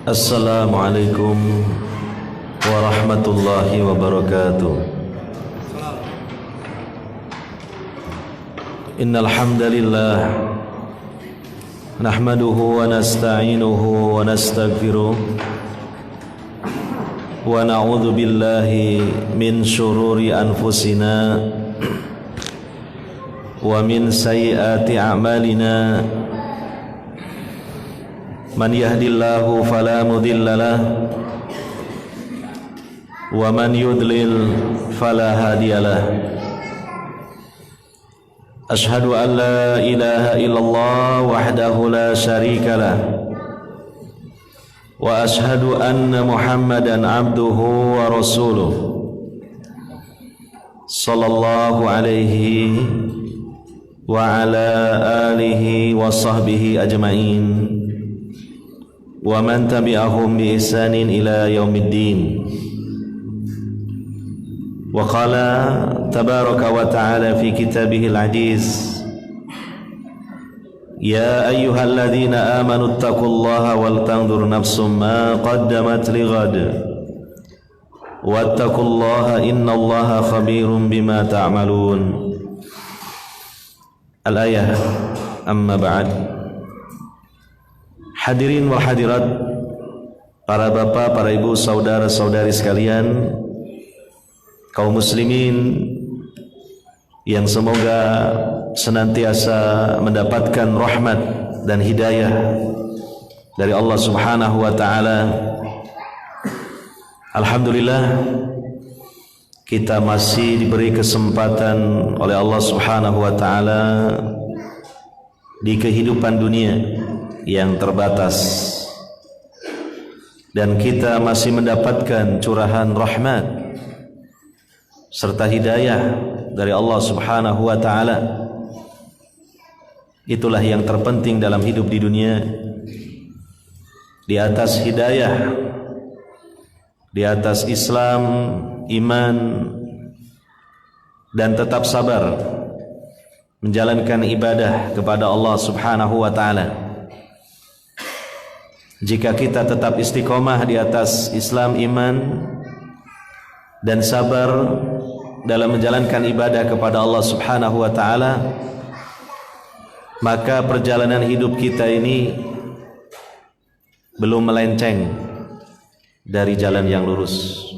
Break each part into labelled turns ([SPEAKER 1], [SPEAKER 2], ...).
[SPEAKER 1] Assalamualaikum warahmatullahi wabarakatuh. Innal hamdalillah nahmaduhu wa nasta'inuhu wa nastaghfiruh wa na'udzu billahi min syururi anfusina wa min sayyiati a'malina. Man yahdillahu fala mudilla lahu wa man yudlil fala hadiyalah. Ashhadu an la ilaha illallah wahdahu la syarika lah wa ashhadu anna Muhammadan abduhu wa rasuluh sallallahu alaihi wa ala alihi wa sahbihi ajma'in wa man tabi'ahum bi ihsanin ila yaumiddin. Wa qala tabaraka wa ta'ala fi kitabihil aziz, ya ayyuhalladzina amanu taqullaha wal tanzur nafsum ma qaddamat lighad wattaqullaha innallaha khabirum bima ta'malun. Al-ayah. Amma ba'd. Hadirin wal hadirat, para bapak, para ibu, saudara-saudari sekalian, kaum muslimin yang semoga senantiasa mendapatkan rahmat dan hidayah dari Allah Subhanahu wa taala. Alhamdulillah, kita masih diberi kesempatan oleh Allah Subhanahu wa taala di kehidupan dunia yang terbatas, dan kita masih mendapatkan curahan rahmat serta hidayah dari Allah Subhanahu wa taala. Itulah yang terpenting dalam hidup di dunia. Di atas hidayah, di atas Islam, iman, dan tetap sabar menjalankan ibadah kepada Allah Subhanahu wa taala. Jika kita tetap istiqomah di atas Islam, iman, dan sabar dalam menjalankan ibadah kepada Allah Subhanahu wa taala, maka perjalanan hidup kita ini belum melenceng dari jalan yang lurus.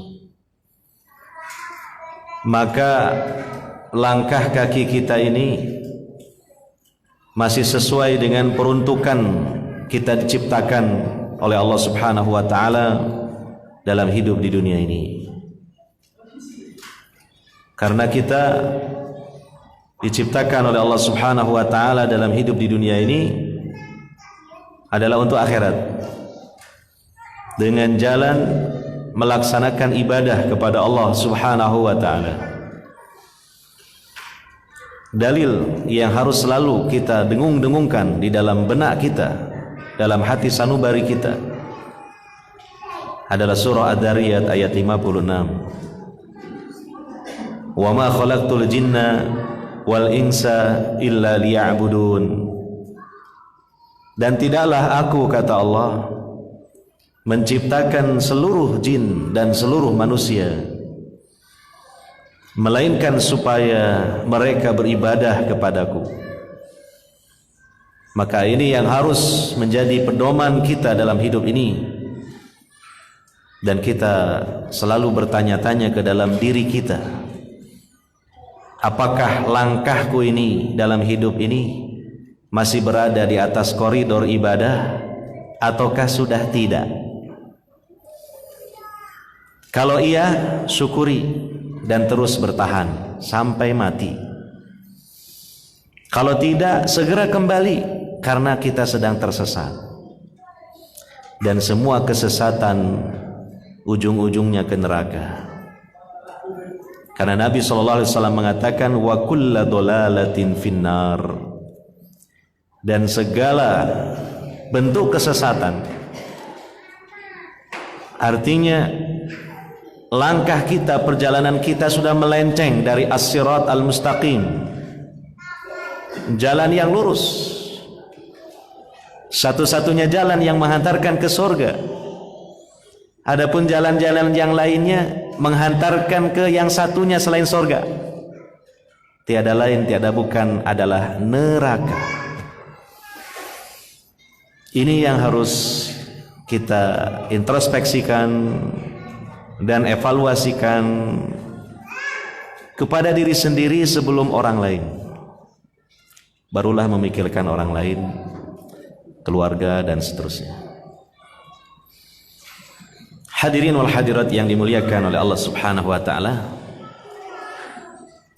[SPEAKER 1] Maka langkah kaki kita ini masih sesuai dengan peruntukan kita diciptakan oleh Allah Subhanahu wa taala dalam hidup di dunia ini. Karena kita diciptakan oleh Allah Subhanahu wa taala dalam hidup di dunia ini adalah untuk akhirat, dengan jalan melaksanakan ibadah kepada Allah Subhanahu wa taala. Dalil yang harus selalu kita dengung-dengungkan di dalam benak kita, dalam hati sanubari kita, adalah surah Ad-Dariyat ayat 56. Wa ma khalaqtul jinna wal insa illa liya'budun. Dan tidaklah aku, kata Allah, menciptakan seluruh jin dan seluruh manusia melainkan supaya mereka beribadah kepadaku. Maka ini yang harus menjadi pedoman kita dalam hidup ini, dan kita selalu bertanya-tanya ke dalam diri kita, apakah langkahku ini dalam hidup ini masih berada di atas koridor ibadah ataukah sudah tidak? Kalau iya, syukuri dan terus bertahan sampai mati. Kalau tidak, segera kembali, karena kita sedang tersesat, dan semua kesesatan ujung-ujungnya ke neraka. Karena Nabi SAW mengatakan wa kulla dolalatin finnar, dan segala bentuk kesesatan, artinya langkah kita, perjalanan kita sudah melenceng dari as-sirat al-mustaqim, jalan yang lurus, satu-satunya jalan yang menghantarkan ke surga, Adapun jalan-jalan yang lainnya menghantarkan ke yang satunya selain surga. Tiada lain, tiada bukan adalah neraka. Ini yang harus kita introspeksikan dan evaluasikan kepada diri sendiri sebelum orang lain. Barulah memikirkan orang lain, keluarga dan seterusnya. Hadirin wal hadirat yang dimuliakan oleh Allah Subhanahu wa taala.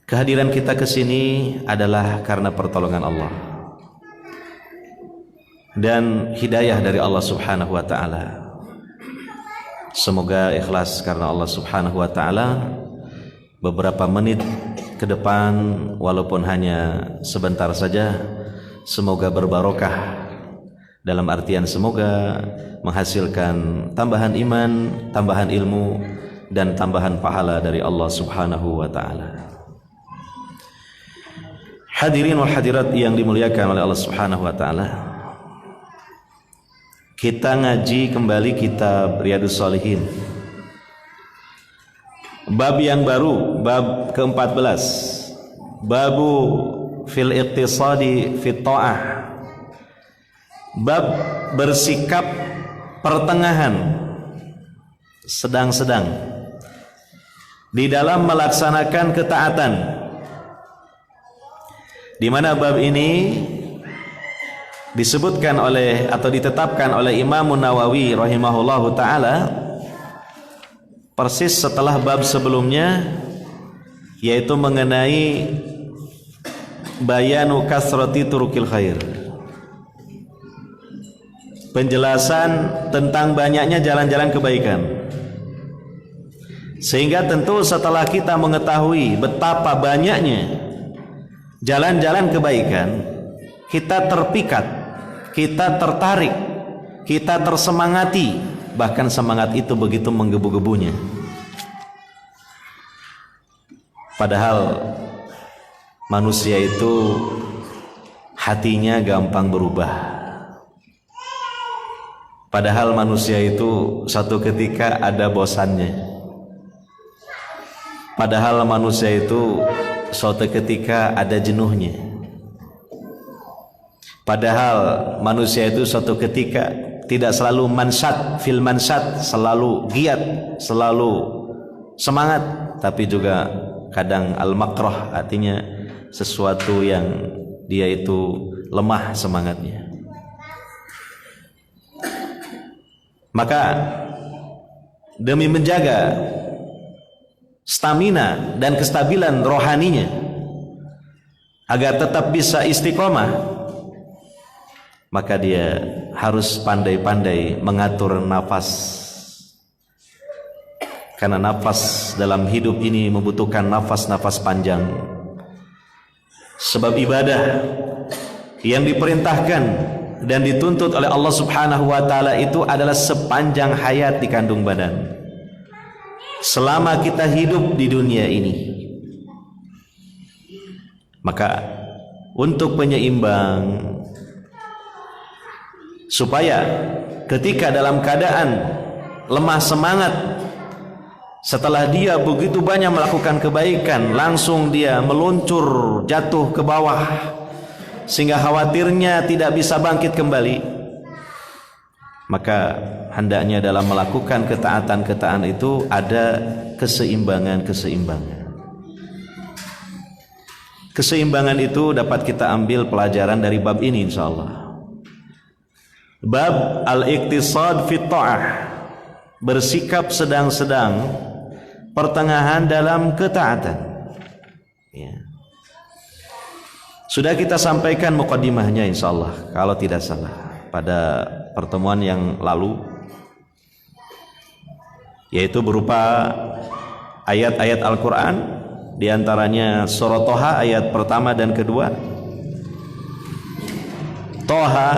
[SPEAKER 1] Kehadiran kita ke sini adalah karena pertolongan Allah dan hidayah dari Allah Subhanahu wa taala. Semoga ikhlas karena Allah Subhanahu wa taala. Beberapa menit ke depan walaupun hanya sebentar saja, semoga berbarokah, dalam artian semoga menghasilkan tambahan iman, tambahan ilmu dan tambahan pahala dari Allah Subhanahu wa taala. Hadirin wal hadirat yang dimuliakan oleh Allah Subhanahu wa taala. Kita ngaji kembali kitab Riyadhus Shalihin. Bab yang baru, bab ke-14. Babu fil iqtisadi fit ta'ah. Bab bersikap pertengahan, sedang-sedang di dalam melaksanakan ketaatan. Di mana bab ini disebutkan oleh atau ditetapkan oleh Imam Nawawi rahimahullahu taala persis setelah bab sebelumnya, yaitu mengenai bayanu kasrati turukil khair, penjelasan tentang banyaknya jalan-jalan kebaikan. Sehingga tentu setelah kita mengetahui betapa banyaknya jalan-jalan kebaikan, kita terpikat, kita tertarik, kita tersemangati. Bahkan semangat itu begitu menggebu-gebunya. Padahal manusia itu hatinya gampang berubah. Padahal manusia itu satu ketika ada bosannya. Padahal manusia itu suatu ketika ada jenuhnya. Padahal manusia itu suatu ketika tidak selalu mansat, fil mansat, selalu giat, selalu semangat, tapi juga kadang al-makrah, artinya sesuatu yang dia itu lemah semangatnya. Maka demi menjaga stamina dan kestabilan rohaninya agar tetap bisa istiqomah, maka dia harus pandai-pandai mengatur nafas. Karena nafas dalam hidup ini membutuhkan nafas-nafas panjang. Sebab ibadah yang diperintahkan dan dituntut oleh Allah Subhanahu wa taala itu adalah sepanjang hayat di kandung badan. Selama kita hidup di dunia ini. Maka untuk penyeimbang, supaya ketika dalam keadaan lemah semangat, setelah dia begitu banyak melakukan kebaikan, langsung dia meluncur jatuh ke bawah sehingga khawatirnya tidak bisa bangkit kembali, maka hendaknya dalam melakukan ketaatan-ketaatan itu ada keseimbangan-keseimbangan. Keseimbangan itu dapat kita ambil pelajaran dari bab ini insyaallah. Bab al-iqtisad fit ta'ah, bersikap sedang-sedang, pertengahan dalam ketaatan. Ya. Sudah kita sampaikan muqaddimahnya insyaallah kalau tidak salah pada pertemuan yang lalu, yaitu berupa ayat-ayat Al-Quran, diantaranya surah Toha ayat pertama dan kedua. Toha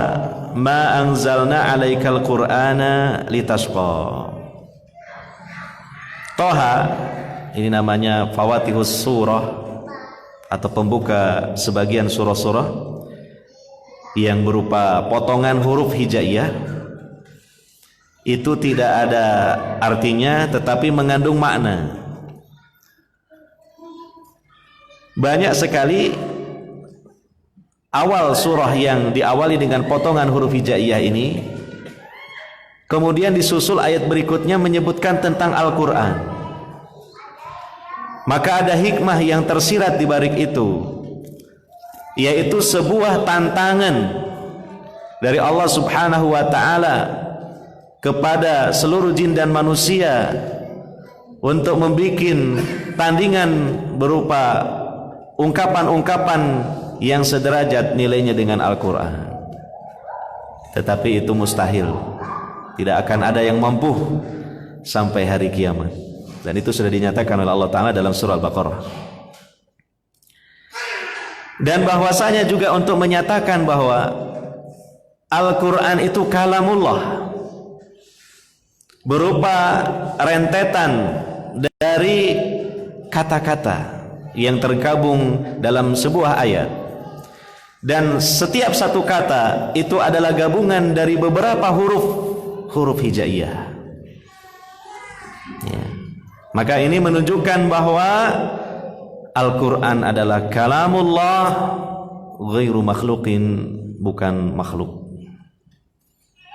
[SPEAKER 1] ma anzalna alaikal qur'ana litasqa. Toha ini namanya fawatihus surah atau pembuka sebagian surah-surah yang berupa potongan huruf hijaiyah itu tidak ada artinya tetapi mengandung makna. Banyak sekali awal surah yang diawali dengan potongan huruf hijaiyah ini, kemudian disusul ayat berikutnya menyebutkan tentang Al-Quran. Maka ada hikmah yang tersirat di balik itu, yaitu sebuah tantangan dari Allah Subhanahu wa ta'ala kepada seluruh jin dan manusia untuk membuat tandingan berupa ungkapan-ungkapan yang sederajat nilainya dengan Al-Quran. Tetapi itu mustahil, tidak akan ada yang mampu sampai hari kiamat, dan itu sudah dinyatakan oleh Allah Ta'ala dalam surah Al-Baqarah. Dan bahwasanya juga untuk menyatakan bahwa Al-Quran itu kalamullah, berupa rentetan dari kata-kata yang tergabung dalam sebuah ayat, dan setiap satu kata itu adalah gabungan dari beberapa huruf hijaiyah ya. Maka ini menunjukkan bahwa Al-Quran adalah kalamullah ghairu makhluqin, bukan makhluk,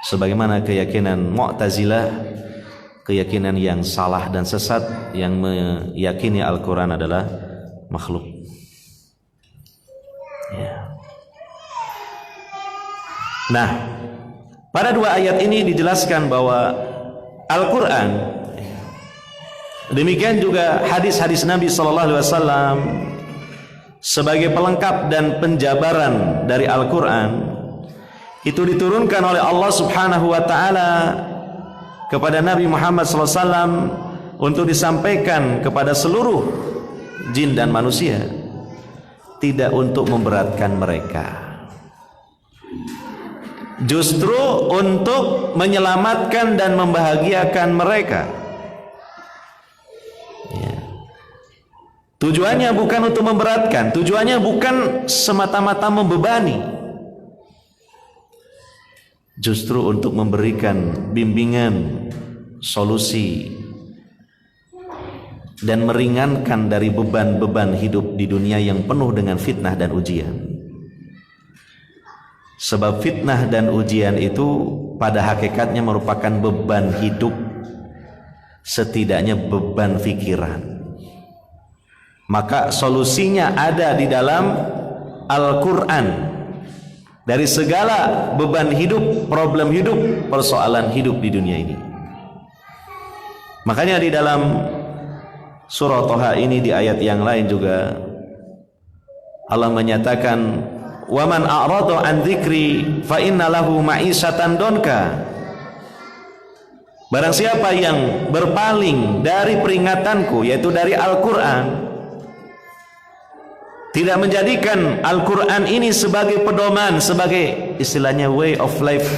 [SPEAKER 1] sebagaimana keyakinan Mu'tazilah, keyakinan yang salah dan sesat yang meyakini Al-Quran adalah makhluk ya. Nah, pada dua ayat ini dijelaskan bahwa Al-Quran, demikian juga hadis-hadis Nabi SAW sebagai pelengkap dan penjabaran dari Al-Quran, itu diturunkan oleh Allah Subhanahu wa ta'ala kepada Nabi Muhammad SAW untuk disampaikan kepada seluruh jin dan manusia, tidak untuk memberatkan mereka, justru untuk menyelamatkan dan membahagiakan mereka ya. Tujuannya bukan untuk memberatkan, tujuannya bukan semata-mata membebani, justru untuk memberikan bimbingan, solusi, dan meringankan dari beban-beban hidup di dunia yang penuh dengan fitnah dan ujian. Sebab fitnah dan ujian itu pada hakikatnya merupakan beban hidup, setidaknya beban pikiran. Maka solusinya ada di dalam Al-Quran. Dari segala beban hidup, problem hidup, persoalan hidup di dunia ini. Makanya di dalam surah Toha ini di ayat yang lain juga Allah menyatakan, "Wa man a'rada an dzikri fa inna lahu ma'isatan donka." Barang siapa yang berpaling dari peringatanku, yaitu dari Al-Quran, tidak menjadikan Al-Quran ini sebagai pedoman, sebagai istilahnya way of life,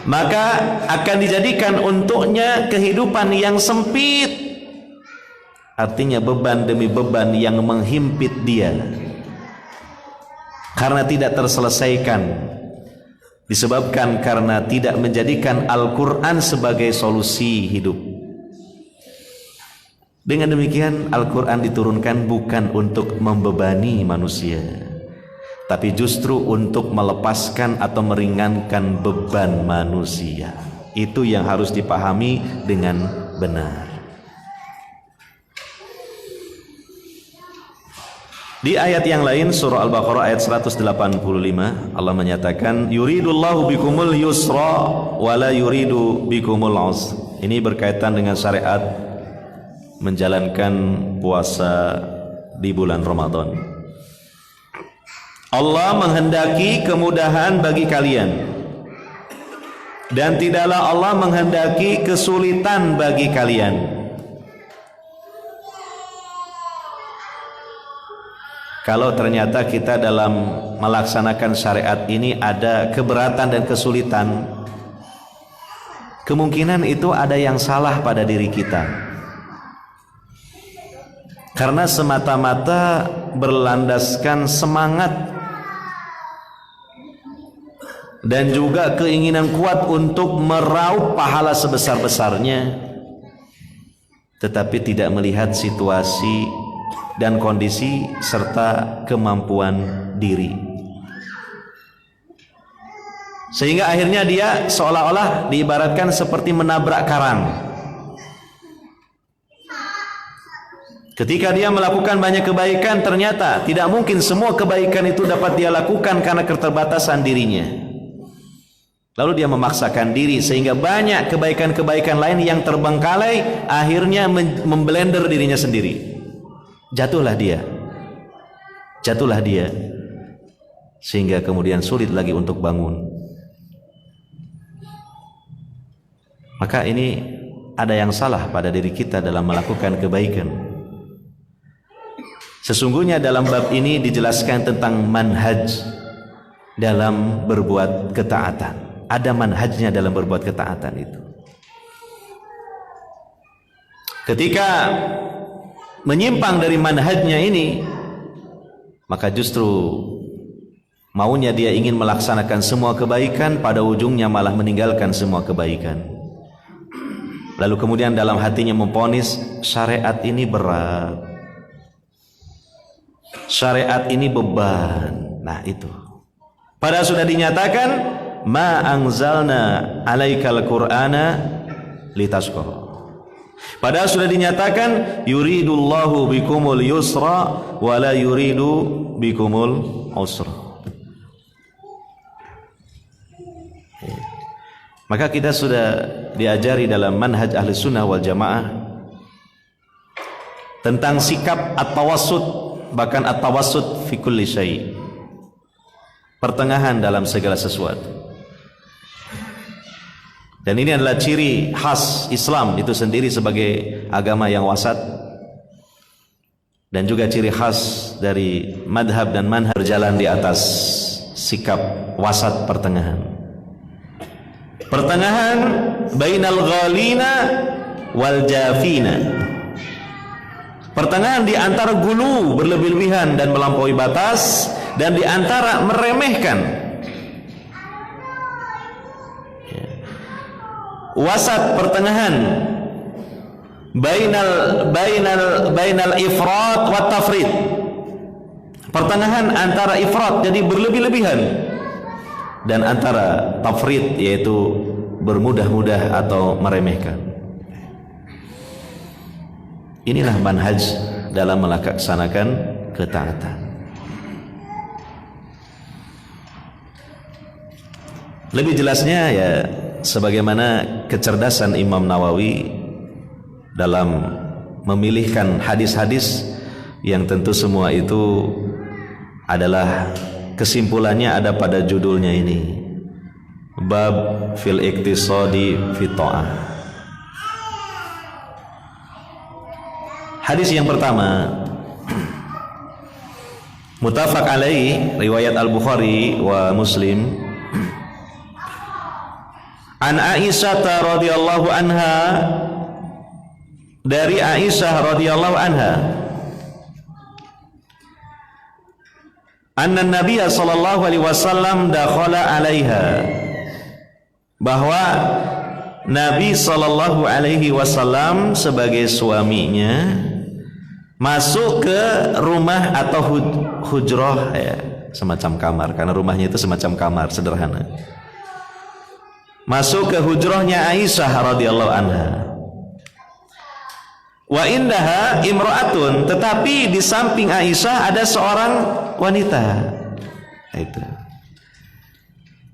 [SPEAKER 1] maka akan dijadikan untuknya kehidupan yang sempit. Artinya beban demi beban yang menghimpit dia karena tidak terselesaikan, disebabkan karena tidak menjadikan Al-Quran sebagai solusi hidup. Dengan demikian Al-Quran diturunkan bukan untuk membebani manusia, tapi justru untuk melepaskan atau meringankan beban manusia. Itu yang harus dipahami dengan benar. Di ayat yang lain, surah Al-Baqarah ayat 185, Allah menyatakan, yuridullahu bikumul yusra wa la yuridu bikumul usra. Ini berkaitan dengan syariat menjalankan puasa di bulan Ramadan. Allah menghendaki kemudahan bagi kalian, dan tidaklah Allah menghendaki kesulitan bagi kalian. Kalau ternyata kita dalam melaksanakan syariat ini ada keberatan dan kesulitan, kemungkinan itu ada yang salah pada diri kita, karena semata-mata berlandaskan semangat dan juga keinginan kuat untuk meraup pahala sebesar-besarnya, tetapi tidak melihat situasi dan kondisi serta kemampuan diri, sehingga akhirnya dia seolah-olah diibaratkan seperti menabrak karang. Ketika dia melakukan banyak kebaikan, ternyata tidak mungkin semua kebaikan itu dapat dia lakukan karena keterbatasan dirinya. Lalu dia memaksakan diri sehingga banyak kebaikan-kebaikan lain yang terbengkalai akhirnya memblender dirinya sendiri. Jatuhlah dia sehingga kemudian sulit lagi untuk bangun. Maka ini ada yang salah pada diri kita dalam melakukan kebaikan. Sesungguhnya dalam bab ini dijelaskan tentang manhaj dalam berbuat ketaatan. Ada manhajnya dalam berbuat ketaatan itu. Ketika menyimpang dari manhajnya ini, maka justru maunya dia ingin melaksanakan semua kebaikan, pada ujungnya malah meninggalkan semua kebaikan. Lalu kemudian dalam hatinya memvonis syariat ini berat, syariat ini beban. Nah itu, padahal sudah dinyatakan ma anzalna alaikal qur'ana litasqa. Padahal sudah dinyatakan yuridullahu bikumul yusra wa la yuridu bikumul usra. Maka kita sudah diajari dalam manhaj ahli sunnah wal jamaah tentang sikap at-tawassut, bahkan at-tawassut fi kulli syai', pertengahan dalam segala sesuatu. Dan ini adalah ciri khas Islam itu sendiri sebagai agama yang wasat, dan juga ciri khas dari madhab dan manhaj berjalan di atas sikap wasat, pertengahan. Pertengahan bainal ghalina wal jafina, pertengahan di antara gulu, berlebih-lebihan dan melampaui batas, dan di antara meremehkan. Wasat, pertengahan bainal ifrat wa tafrid, pertengahan antara ifrat jadi berlebih-lebihan dan antara tafrid yaitu bermudah-mudah atau meremehkan. Inilah manhaj dalam melaksanakan ketaatan. Lebih jelasnya ya sebagaimana kecerdasan Imam Nawawi dalam memilihkan hadis-hadis yang tentu semua itu adalah kesimpulannya ada pada judulnya ini, bab fil iktisadi fi ta'ah. Hadis yang pertama muttafaq alaihi, riwayat Al-Bukhari wa Muslim, an Aisyah radhiyallahu anha, dari Aisyah radhiyallahu anha, anna Nabiya sallallahu alaihi wasallam dakhala alaiha, bahwa Nabi sallallahu alaihi wasallam sebagai suaminya masuk ke rumah atau hujrah, ya, semacam kamar, karena rumahnya itu semacam kamar sederhana. Masuk ke hujrahnya Aisyah radhiyallahu anha. Wa indaha imra'atun, tetapi di samping Aisyah ada seorang wanita. Itu.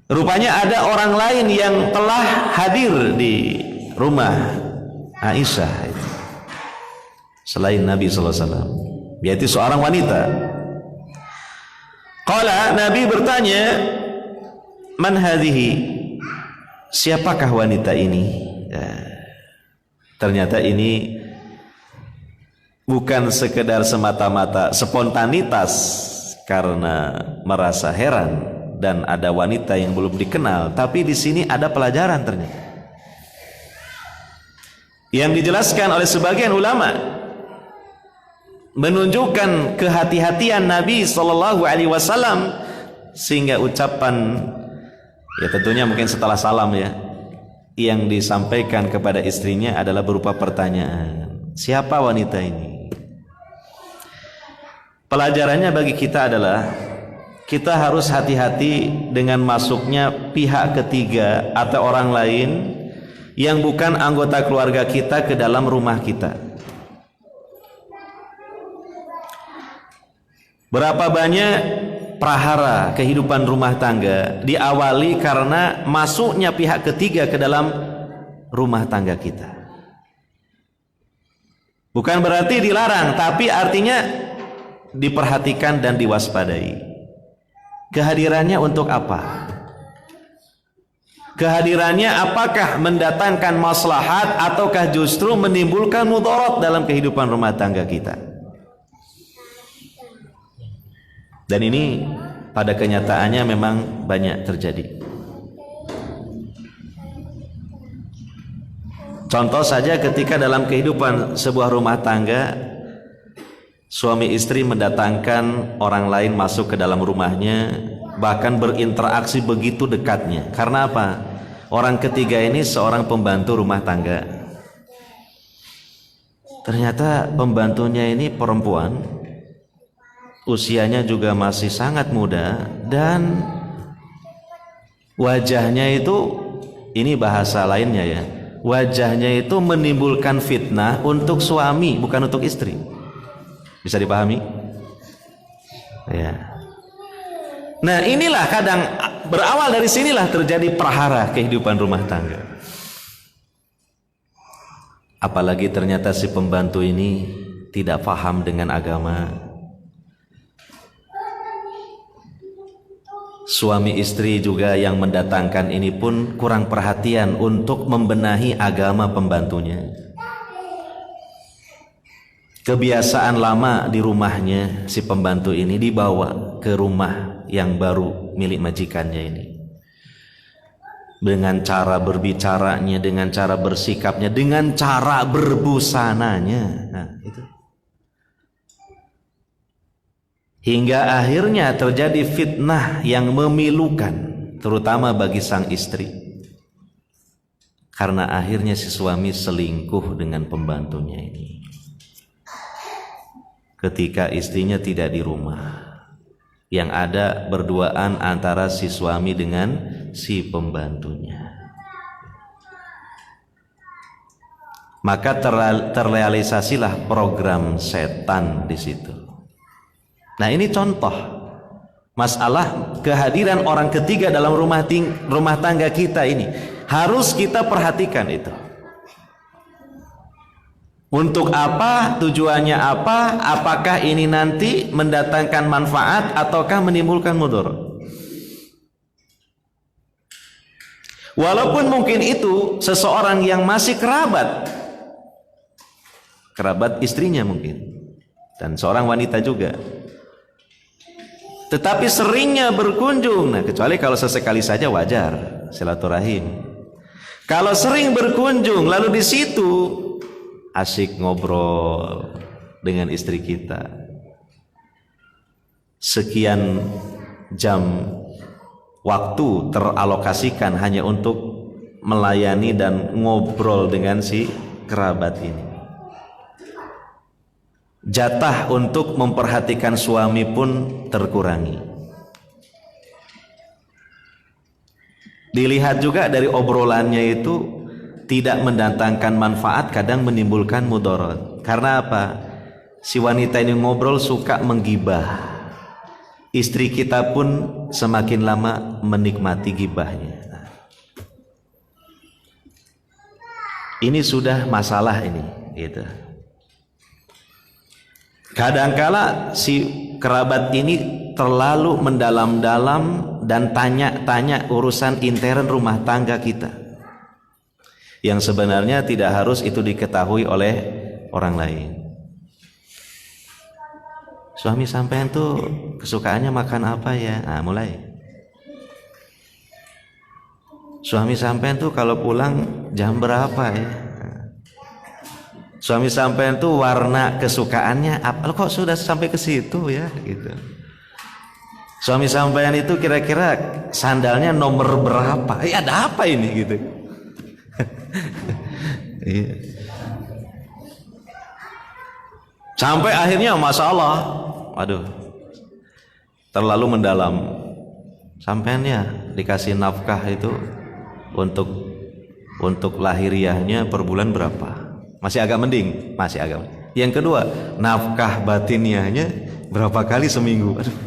[SPEAKER 1] Rupanya ada orang lain yang telah hadir di rumah Aisyah itu, selain Nabi sallallahu alaihi wasallam, yaitu seorang wanita. Qala, Nabi bertanya, man hadhihi, siapakah wanita ini? Ya, ternyata ini bukan sekedar semata-mata spontanitas karena merasa heran dan ada wanita yang belum dikenal, tapi di sini ada pelajaran ternyata yang dijelaskan oleh sebagian ulama, menunjukkan kehati-hatian Nabi sallallahu alaihi wasallam, sehingga ucapan Ya tentunya mungkin setelah salam ya, yang disampaikan kepada istrinya adalah berupa pertanyaan, siapa wanita ini? Pelajarannya bagi kita adalah kita harus hati-hati dengan masuknya pihak ketiga atau orang lain yang bukan anggota keluarga kita ke dalam rumah kita. Berapa banyak prahara kehidupan rumah tangga diawali karena masuknya pihak ketiga ke dalam rumah tangga kita. Bukan berarti dilarang, tapi artinya diperhatikan dan diwaspadai. Kehadirannya untuk apa? Kehadirannya apakah mendatangkan maslahat ataukah justru menimbulkan mudarat dalam kehidupan rumah tangga kita? Dan ini pada kenyataannya memang banyak terjadi. Contoh saja ketika dalam kehidupan sebuah rumah tangga, suami istri mendatangkan orang lain masuk ke dalam rumahnya, bahkan berinteraksi begitu dekatnya. Karena apa? Orang ketiga ini seorang pembantu rumah tangga. Ternyata pembantunya ini perempuan, usianya juga masih sangat muda, dan wajahnya itu, ini bahasa lainnya ya, wajahnya itu menimbulkan fitnah untuk suami, bukan untuk istri. Bisa dipahami? Ya. Nah inilah kadang berawal dari sinilah terjadi prahara kehidupan rumah tangga. Apalagi ternyata si pembantu ini tidak paham dengan agama. Suami istri juga yang mendatangkan ini pun kurang perhatian untuk membenahi agama pembantunya. Kebiasaan lama di rumahnya si pembantu ini dibawa ke rumah yang baru milik majikannya ini. Dengan cara berbicaranya, dengan cara bersikapnya, dengan cara berbusananya. Nah, itu. Hingga akhirnya terjadi fitnah yang memilukan, terutama bagi sang istri. Karena akhirnya si suami selingkuh dengan pembantunya ini. Ketika istrinya tidak di rumah, yang ada berduaan antara si suami dengan si pembantunya. Maka terrealisasilah program setan di situ. Nah ini contoh masalah kehadiran orang ketiga dalam rumah tangga kita ini. Harus kita perhatikan itu. Untuk apa? Tujuannya apa? Apakah ini nanti mendatangkan manfaat ataukah menimbulkan mudarat? Walaupun mungkin itu seseorang yang masih kerabat istrinya mungkin, dan seorang wanita juga. Tetapi seringnya berkunjung, nah kecuali kalau sesekali saja wajar silaturahim. Kalau sering berkunjung lalu di situ asyik ngobrol dengan istri kita, sekian jam waktu teralokasikan hanya untuk melayani dan ngobrol dengan si kerabat ini. Jatah untuk memperhatikan suami pun terkurangi. Dilihat juga dari obrolannya itu tidak mendatangkan manfaat, kadang menimbulkan mudarat. Karena apa? Si wanita ini ngobrol suka menggibah. Istri kita pun semakin lama menikmati gibahnya. Ini sudah masalah ini, gitu. Kadangkala si kerabat ini terlalu mendalam-dalam dan tanya-tanya urusan intern rumah tangga kita, yang sebenarnya tidak harus itu diketahui oleh orang lain. Suami sampean tuh kesukaannya makan apa ya? Nah, mulai. Suami sampean tuh kalau pulang jam berapa ya? Suami sampean tuh warna kesukaannya apa? Kok sudah sampai ke situ ya? Gitu. Suami sampean itu kira-kira sandalnya nomor berapa? Ada apa ini gitu? Iya. Sampai akhirnya masalah, aduh, terlalu mendalam. Sampeannya dikasih nafkah itu untuk lahiriahnya per bulan berapa? Masih agak mending, masih agak mending. Yang kedua, nafkah batiniahnya berapa kali seminggu? Aduh.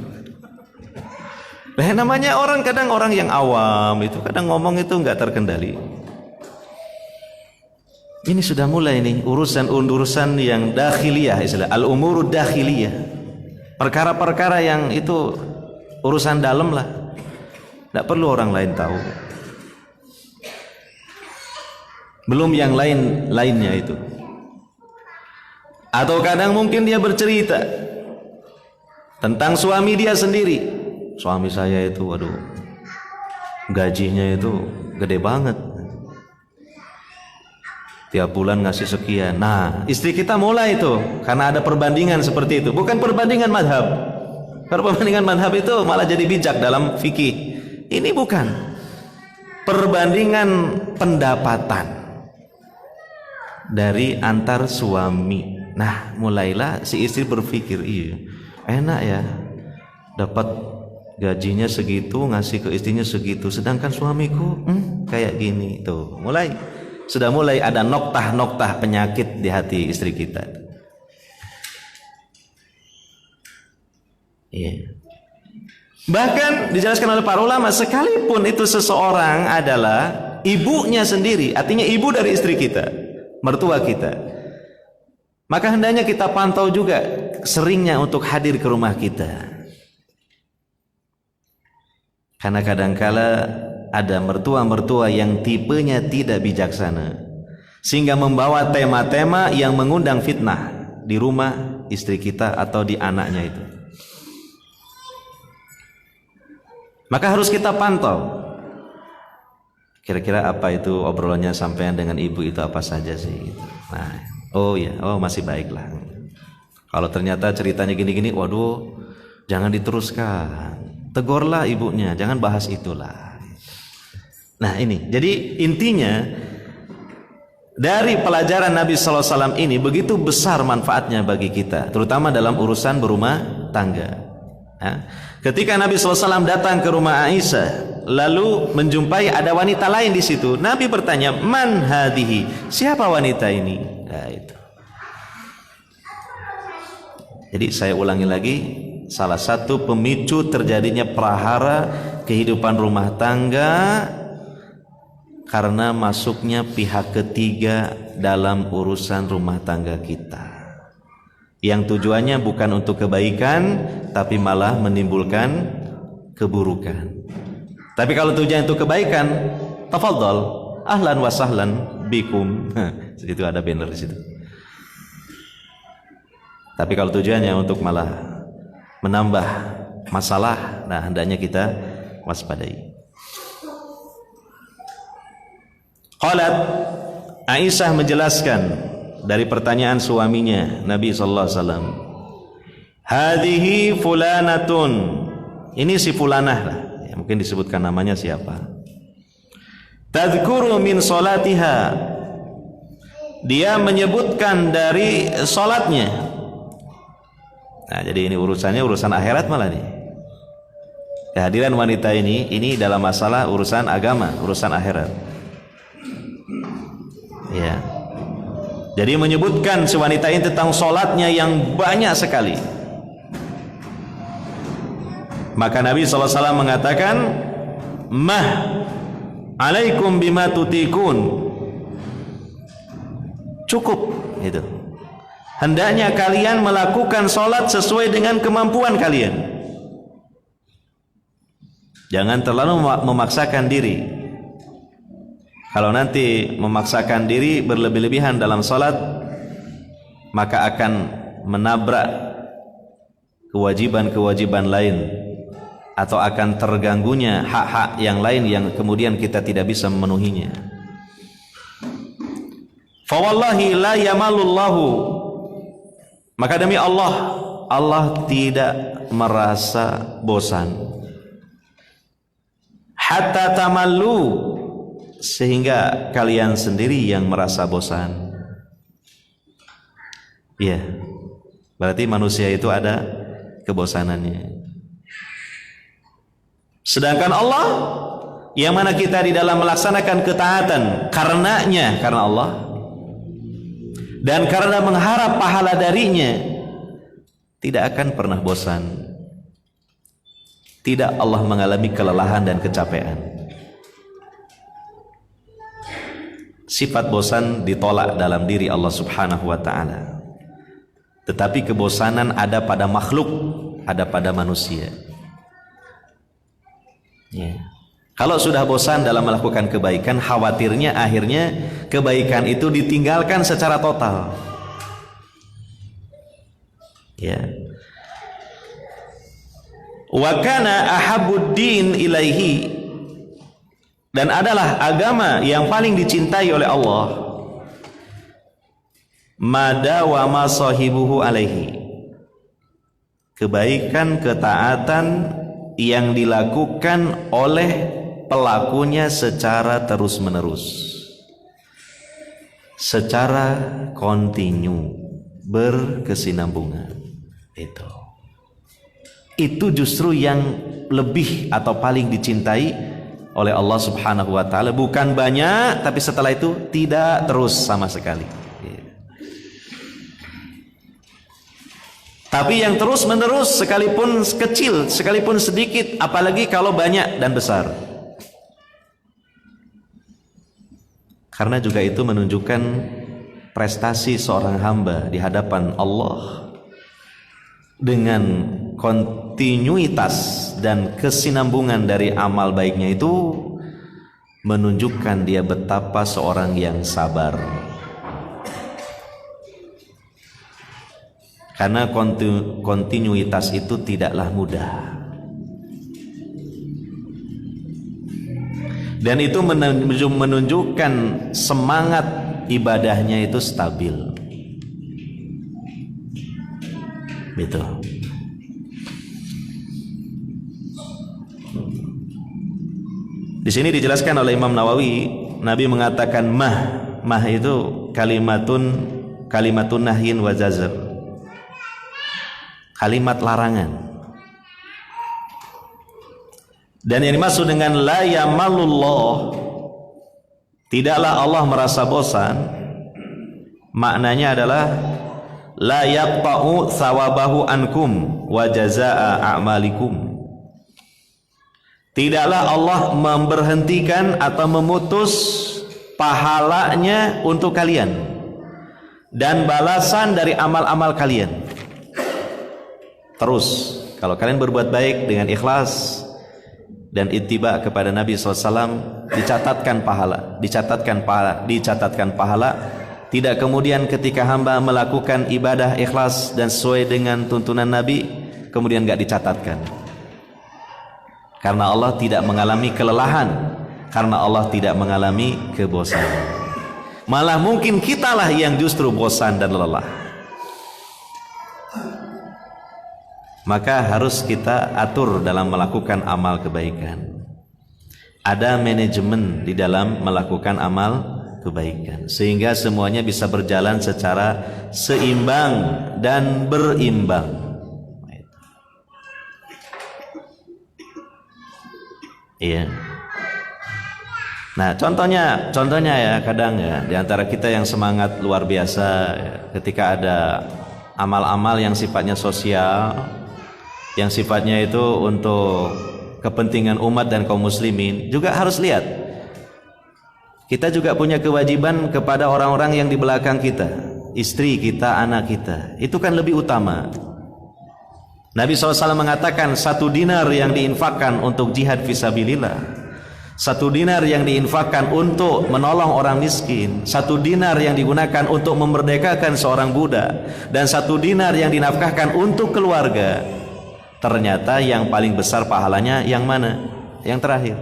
[SPEAKER 1] Namanya orang, kadang orang yang awam itu kadang ngomong itu nggak terkendali. Ini sudah mulai nih urusan yang dakhiliyah, istilah al-umurud dakhiliyah. Perkara-perkara yang itu urusan dalam lah. Tidak perlu orang lain tahu. Belum yang lainnya itu. Atau kadang mungkin dia bercerita tentang suami dia sendiri. Suami saya itu, waduh, gajinya itu gede banget. Tiap bulan ngasih sekian. Nah, istri kita mulai itu karena ada perbandingan seperti itu. Bukan perbandingan madhab. Perbandingan madhab itu malah jadi bijak dalam fikih. Ini bukan perbandingan pendapatan dari antar suami. Nah, mulailah si istri berpikir, iya, enak ya, dapat gajinya segitu, ngasih ke istrinya segitu, sedangkan suamiku kayak gini. Tuh, sudah mulai ada noktah-noktah penyakit di hati istri kita. Iya. Bahkan dijelaskan oleh para ulama, sekalipun itu seseorang adalah ibunya sendiri, artinya ibu dari istri kita, mertua kita, maka hendaknya kita pantau juga seringnya untuk hadir ke rumah kita. Karena kadangkala ada mertua-mertua yang tipenya tidak bijaksana, sehingga membawa tema-tema yang mengundang fitnah di rumah istri kita atau di anaknya itu. Maka harus kita pantau. Kira-kira apa itu obrolannya sampean dengan ibu itu apa saja sih? Nah, oh ya, masih baiklah. Kalau ternyata ceritanya gini-gini, waduh, jangan diteruskan. Tegurlah ibunya, jangan bahas itulah. Nah ini, jadi intinya dari pelajaran Nabi Sallallahu Alaihi Wasallam ini begitu besar manfaatnya bagi kita, terutama dalam urusan berumah tangga. Ya. Ketika Nabi Sallallahu Alaihi Wasallam datang ke rumah Aisyah, lalu menjumpai ada wanita lain di situ, Nabi bertanya, man hadihi? Siapa wanita ini? Nah, itu. Jadi saya ulangi lagi. Salah satu pemicu terjadinya prahara kehidupan rumah tangga karena masuknya pihak ketiga dalam urusan rumah tangga kita, yang tujuannya bukan untuk kebaikan tapi malah menimbulkan keburukan. Tapi kalau tujuan untuk kebaikan, tafadhol, ahlan wa sahlan bikum. Itu ada banner di situ. Tapi kalau tujuannya untuk malah menambah masalah, nah hendaknya kita waspadai. Qalat, Aisyah menjelaskan dari pertanyaan suaminya Nabi sallallahu alaihi wasallam, hadhihi fulanatun, ini si fulanah lah, ya, mungkin disebutkan namanya siapa. Tadhkuru min salatiha, dia menyebutkan dari salatnya. Nah, jadi ini urusannya urusan akhirat malah nih. Kehadiran wanita ini dalam masalah urusan agama, urusan akhirat. Ya. Jadi menyebutkan si wanita ini tentang sholatnya yang banyak sekali. Maka Nabi SAW mengatakan, mah alaikum bima tutikun. Cukup, itu. Hendaknya kalian melakukan sholat sesuai dengan kemampuan kalian. Jangan terlalu memaksakan diri. Kalau nanti memaksakan diri berlebih-lebihan dalam sholat, maka akan menabrak kewajiban-kewajiban lain, atau akan terganggunya hak-hak yang lain yang kemudian kita tidak bisa memenuhinya. Fa wallahi la yamalullahu, maka demi Allah, Allah tidak merasa bosan. Hatta tamallu, sehingga kalian sendiri yang merasa bosan. Ya, berarti manusia itu ada kebosanannya. Sedangkan Allah, yang mana kita di dalam melaksanakan ketaatan karenanya, karena Allah, dan karena mengharap pahala darinya, tidak akan pernah bosan. Tidak Allah mengalami kelelahan dan kecapean. Sifat bosan ditolak dalam diri Allah Subhanahu wa ta'ala. Tetapi kebosanan ada pada makhluk, ada pada manusia. Ya. Kalau sudah bosan dalam melakukan kebaikan, khawatirnya akhirnya kebaikan itu ditinggalkan secara total. Ya. Wa kana ahabbuddin ilaihi, dan adalah agama yang paling dicintai oleh Allah, madawama sahibuhu alaihi, kebaikan ketaatan yang dilakukan oleh pelakunya secara terus-menerus, secara kontinu, berkesinambungan. Itu justru yang lebih atau paling dicintai oleh Allah Subhanahu wa ta'ala. Bukan banyak, tapi setelah itu tidak terus sama sekali. Tapi yang terus menerus, sekalipun kecil, sekalipun sedikit, apalagi kalau banyak dan besar. Karena juga itu menunjukkan prestasi seorang hamba di hadapan Allah. Dengan kontinuitas dan kesinambungan dari amal baiknya itu menunjukkan dia betapa seorang yang sabar. Karena kontinuitas itu tidaklah mudah. Dan itu menunjukkan semangat ibadahnya itu stabil. Gitu. Di sini dijelaskan oleh Imam Nawawi, Nabi mengatakan mah itu kalimatun nahyin wa zajr, kalimat larangan. Dan yang dimaksud dengan la yamalullah, tidaklah Allah merasa bosan, maknanya adalah la yaqta'u thawabahu ankum wa jazaa'a a'malikum. Tidaklah Allah memberhentikan atau memutus pahalanya untuk kalian dan balasan dari amal-amal kalian. Terus, kalau kalian berbuat baik dengan ikhlas dan ittiba kepada Nabi SAW, dicatatkan pahala. Tidak kemudian ketika hamba melakukan ibadah ikhlas dan sesuai dengan tuntunan Nabi, kemudian gak dicatatkan. Karena Allah tidak mengalami kelelahan, karena Allah tidak mengalami kebosanan. Malah mungkin kitalah yang justru bosan dan lelah. Maka harus kita atur dalam melakukan amal kebaikan. Ada manajemen di dalam melakukan amal kebaikan, sehingga semuanya bisa berjalan secara seimbang dan berimbang. Iya. Nah, contohnya ya, kadang ya, di antara kita yang semangat luar biasa ya, ketika ada amal-amal yang sifatnya sosial, yang sifatnya itu untuk kepentingan umat dan kaum muslimin, juga harus lihat. Kita juga punya kewajiban kepada orang-orang yang di belakang kita, istri kita, anak kita. Itu kan lebih utama. Nabi SAW mengatakan 1 dinar yang diinfakkan untuk jihad fisabilillah, 1 dinar yang diinfakkan untuk menolong orang miskin, 1 dinar yang digunakan untuk memerdekakan seorang budak, dan 1 dinar yang dinafkahkan untuk keluarga. Ternyata yang paling besar pahalanya yang mana? Yang terakhir.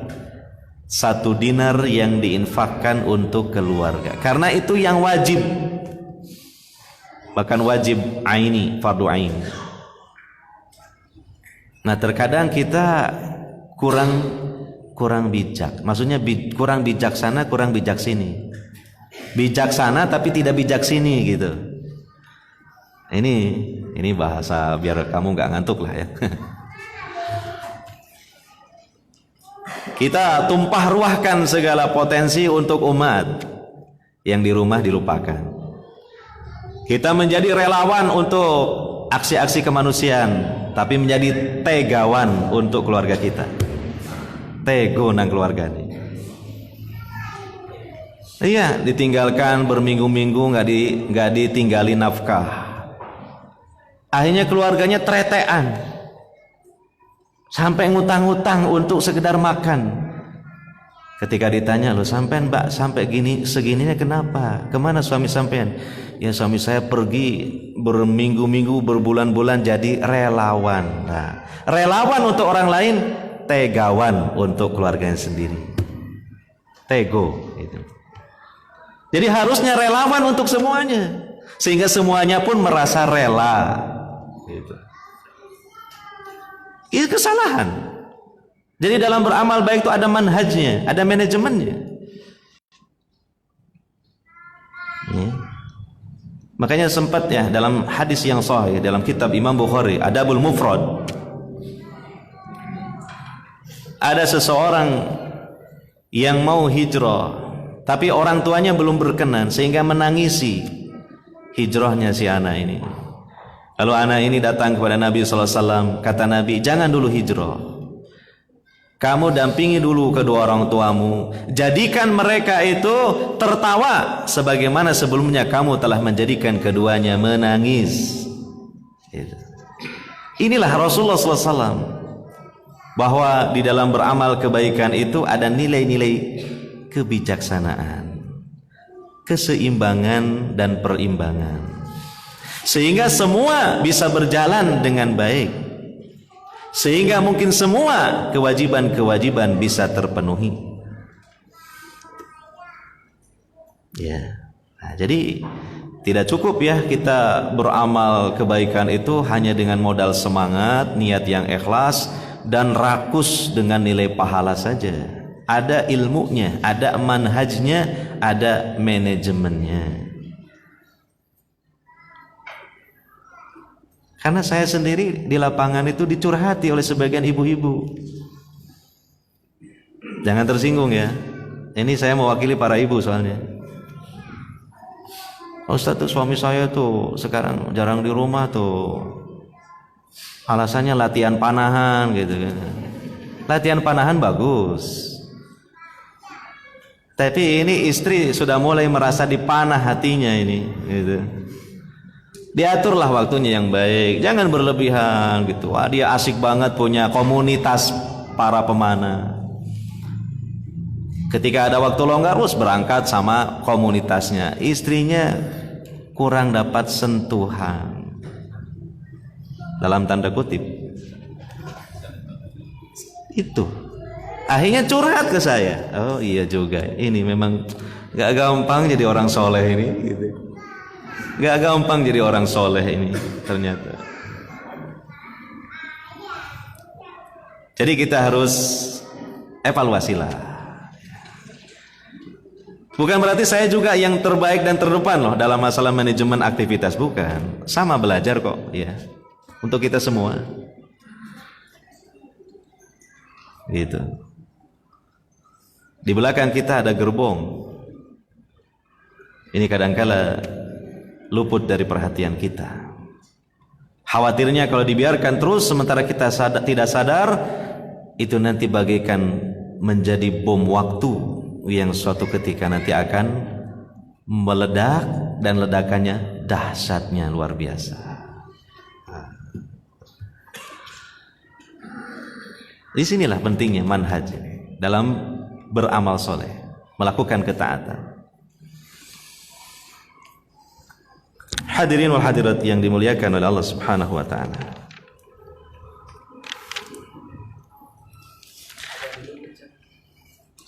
[SPEAKER 1] 1 dinar yang diinfakkan untuk keluarga, karena itu yang wajib, bahkan wajib aini, fardu ain. Nah, terkadang kita kurang bijak. Maksudnya kurang bijaksana, kurang bijak sini. Bijaksana tapi tidak bijak sini gitu. Ini bahasa biar kamu nggak ngantuk lah ya. Kita tumpah ruahkan segala potensi untuk umat, yang di rumah dilupakan. Kita menjadi relawan untuk aksi-aksi kemanusiaan, tapi menjadi tegawan untuk keluarga kita. Tego nang keluarga nih. Iya, ditinggalkan berminggu-minggu nggak ditinggali nafkah. Akhirnya keluarganya tretean. Sampai ngutang-ngutang untuk sekedar makan. Ketika ditanya, loh sampean mbak sampai segininya kenapa? Kemana suami sampean? Ya suami saya pergi berminggu-minggu, berbulan-bulan jadi relawan. Nah, relawan untuk orang lain, tegawan untuk keluarganya sendiri. Tego itu. Jadi harusnya relawan untuk semuanya, sehingga semuanya pun merasa rela. Gitu. Itu kesalahan. Jadi dalam beramal baik itu ada manhajnya, ada manajemennya. Ya. Makanya sempat ya dalam hadis yang sahih dalam kitab Imam Bukhari, Adabul Mufrad, ada seseorang yang mau hijrah, tapi orang tuanya belum berkenan sehingga menangisi hijrahnya si anak ini. Lalu anak ini datang kepada Nabi SAW. Kata Nabi, jangan dulu hijrah. Kamu dampingi dulu kedua orang tuamu. Jadikan mereka itu tertawa sebagaimana sebelumnya kamu telah menjadikan keduanya menangis. Inilah Rasulullah SAW. Bahwa di dalam beramal kebaikan itu ada nilai-nilai kebijaksanaan, keseimbangan dan perimbangan. Sehingga semua bisa berjalan dengan baik, sehingga mungkin semua kewajiban-kewajiban bisa terpenuhi. Ya, nah, jadi tidak cukup ya kita beramal kebaikan itu hanya dengan modal semangat, niat yang ikhlas dan rakus dengan nilai pahala saja. Ada ilmunya, ada manhajnya, ada manajemennya. Karena saya sendiri di lapangan itu dicurhati oleh sebagian ibu-ibu. Jangan tersinggung ya. Ini saya mewakili para ibu soalnya. Ustaz tuh suami saya tuh sekarang jarang di rumah tuh. Alasannya latihan panahan gitu. Latihan panahan bagus. Tapi ini istri sudah mulai merasa dipanah hatinya ini gitu. Diaturlah waktunya yang baik, jangan berlebihan gitu. Wah, dia asik banget punya komunitas para pemanah. Ketika ada waktu longgar, terus berangkat sama komunitasnya. Istrinya kurang dapat sentuhan. Dalam tanda kutip. Itu. Akhirnya curhat ke saya. Oh iya juga, ini memang gak gampang jadi orang soleh ini gitu. Gak gampang jadi orang soleh ini ternyata. Jadi kita harus evaluasilah. Bukan berarti saya juga yang terbaik dan terdepan loh dalam masalah manajemen aktivitas, bukan. Sama belajar kok ya. Untuk kita semua. Gitu. Di belakang kita ada gerbong. Ini kadangkala luput dari perhatian kita. Khawatirnya kalau dibiarkan terus sementara kita tidak sadar, itu nanti bagaikan menjadi bom waktu yang suatu ketika nanti akan meledak, dan ledakannya dahsyatnya luar biasa. Disinilah pentingnya manhaj dalam beramal soleh, melakukan ketaatan. Hadirin wal hadirat yang dimuliakan oleh Allah Subhanahu wa taala.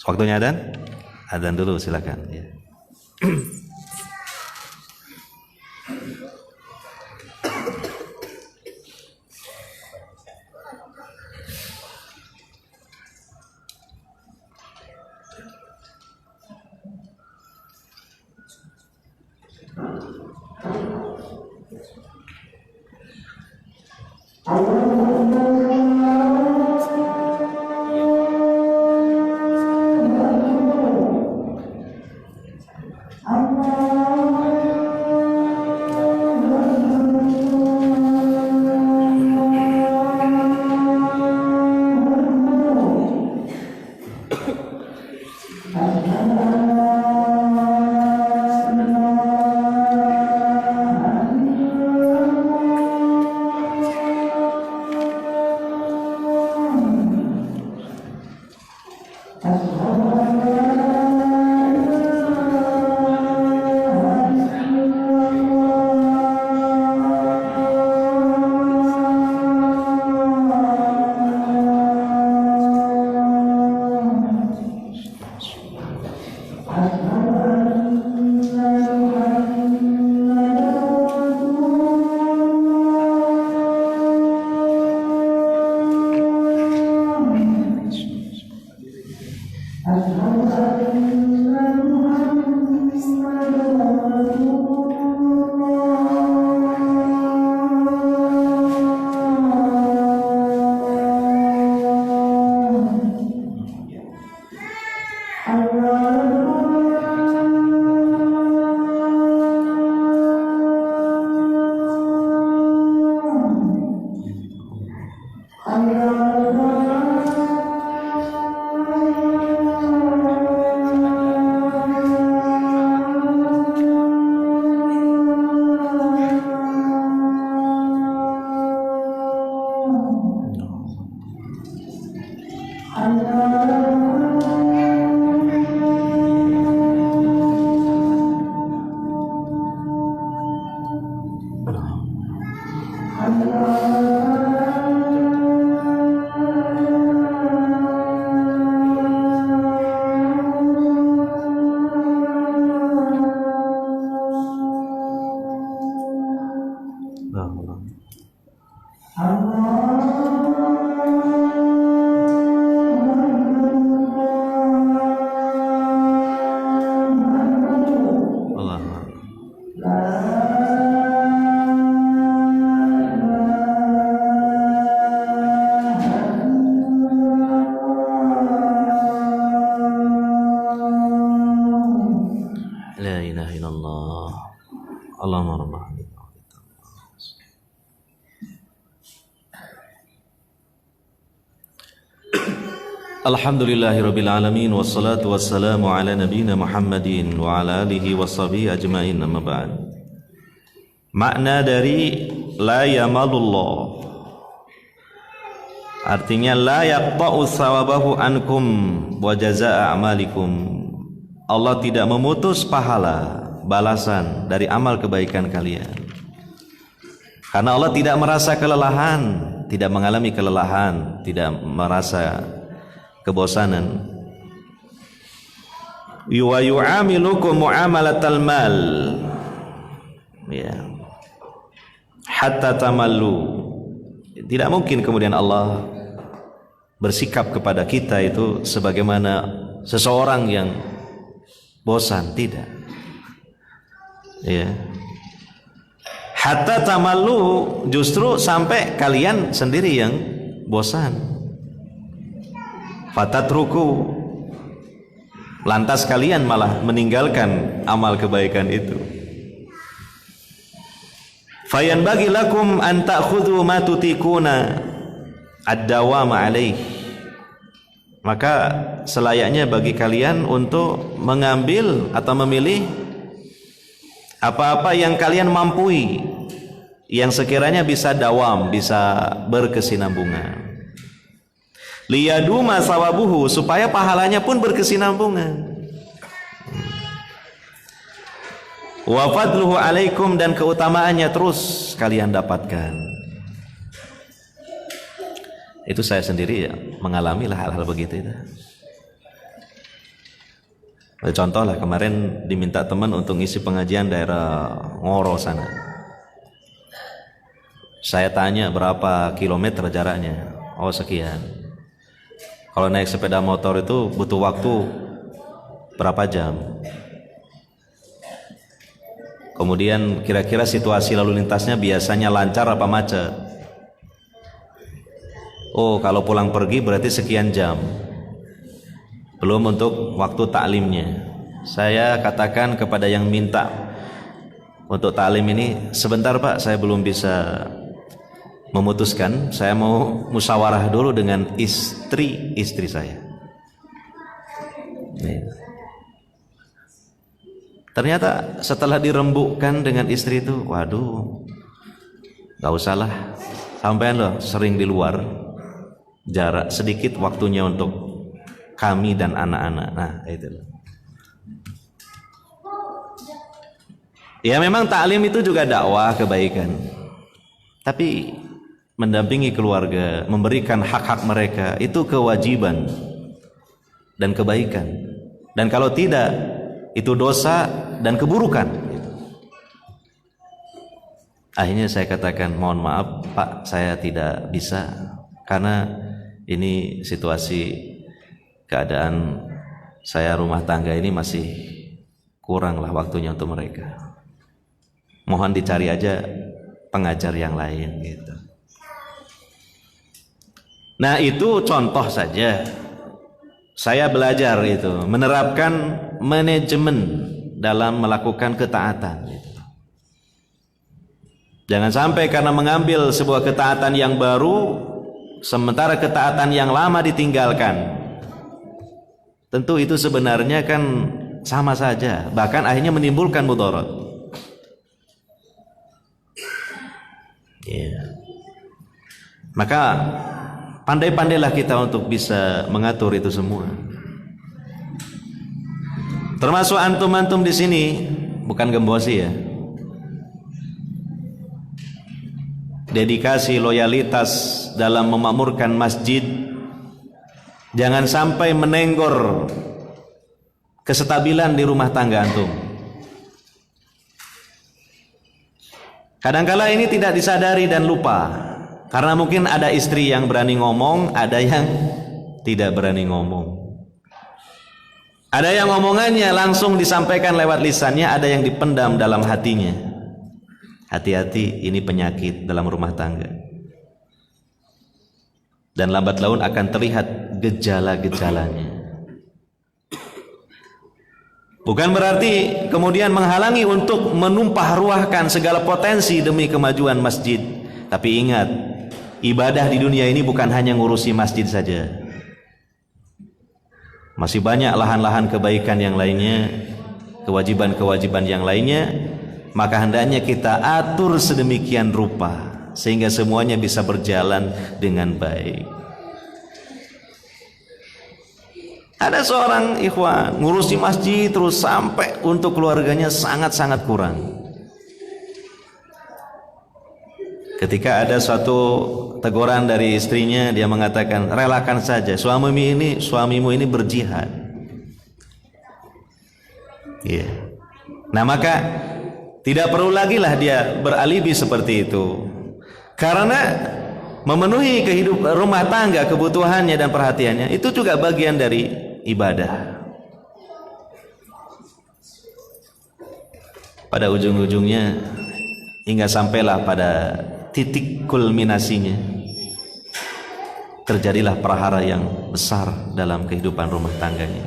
[SPEAKER 1] Waktunya adzan? Adzan dulu silakan ya. Alhamdulillahirabbil alamin wassalatu wassalamu ala nabiyyina Muhammadin wa ala alihi washabihi ajmain, amma ba'd. Makna dari la yamalullah artinya la yaqta'u thawabahu ankum wa jazaa'a a'malikum. Allah tidak memutus pahala balasan dari amal kebaikan kalian. Karena Allah tidak merasa kelelahan, tidak mengalami kelelahan, tidak merasa kebosanan. Wa yu'amilukum mu'amalatal mal, ya, hatta tamallu. Tidak mungkin kemudian Allah bersikap kepada kita itu sebagaimana seseorang yang bosan, tidak. Ya. Hatta tamallu, justru sampai kalian sendiri yang bosan. Fatatruku, lantas kalian malah meninggalkan amal kebaikan itu. Fayanbaghi lakum an ta'khudhu ma tutiquna ad-dawama alaih. Maka selayaknya bagi kalian untuk mengambil atau memilih apa-apa yang kalian mampu, yang sekiranya bisa dawam, bisa berkesinambungan. Liyaduma sawabuhu, supaya pahalanya pun berkesinambungan. Wa fadluhu alaikum, dan keutamaannya terus kalian dapatkan. Itu saya sendiri ya mengalami lah hal-hal begitu itu. Contoh lah, kemarin diminta teman untuk ngisi pengajian daerah Ngoro sana. Saya tanya berapa kilometer jaraknya. Oh sekian. Kalau naik sepeda motor itu butuh waktu berapa jam? Kemudian kira-kira situasi lalu lintasnya biasanya lancar apa macet? Oh, kalau pulang pergi berarti sekian jam. Belum untuk waktu taklimnya. Saya katakan kepada yang minta untuk taklim ini, sebentar Pak, saya belum bisa memutuskan. Saya mau musyawarah dulu dengan istri saya. Ternyata setelah dirembukkan dengan istri itu, waduh, gak usahlah, sampean loh sering di luar, jarak sedikit waktunya untuk kami dan anak-anak. Nah itu loh. Ya memang taklim itu juga dakwah kebaikan, tapi mendampingi keluarga, memberikan hak-hak mereka itu kewajiban dan kebaikan. Dan kalau tidak, itu dosa dan keburukan. Akhirnya saya katakan, mohon maaf Pak, saya tidak bisa, karena ini situasi keadaan saya rumah tangga ini masih kurang lah waktunya untuk mereka. Mohon dicari aja pengajar yang lain gitu. Nah itu contoh saja. Saya belajar itu menerapkan manajemen dalam melakukan ketaatan gitu. Jangan sampai karena mengambil sebuah ketaatan yang baru, sementara ketaatan yang lama ditinggalkan. Tentu itu sebenarnya kan sama saja, bahkan akhirnya menimbulkan mudarat. Maka pandai-pandailah kita untuk bisa mengatur itu semua. Termasuk antum-antum di sini, bukan gembosi ya. Dedikasi, loyalitas dalam memakmurkan masjid. Jangan sampai menenggor kestabilan di rumah tangga antum. Kadangkala ini tidak disadari dan lupa, karena mungkin ada istri yang berani ngomong, ada yang tidak berani ngomong. Ada yang ngomongannya langsung disampaikan lewat lisannya, ada yang dipendam dalam hatinya. Hati-hati, ini penyakit dalam rumah tangga. Dan lambat laun akan terlihat gejala-gejalanya. Bukan berarti kemudian menghalangi untuk menumpah ruahkan segala potensi demi kemajuan masjid. Tapi ingat, ibadah di dunia ini bukan hanya ngurusi masjid saja. Masih banyak lahan-lahan kebaikan yang lainnya, kewajiban-kewajiban yang lainnya. Maka hendaknya kita atur sedemikian rupa sehingga semuanya bisa berjalan dengan baik. Ada seorang ikhwan ngurusi masjid terus sampai untuk keluarganya sangat-sangat kurang. Ketika ada suatu teguran dari istrinya, dia mengatakan, relakan saja, suamimu ini berjihad. Nah maka tidak perlu lagi lah dia beralibi seperti itu, karena memenuhi kehidupan rumah tangga, kebutuhannya dan perhatiannya itu juga bagian dari ibadah. Pada ujung-ujungnya hingga sampailah pada titik kulminasinya, terjadilah perhara yang besar dalam kehidupan rumah tangganya.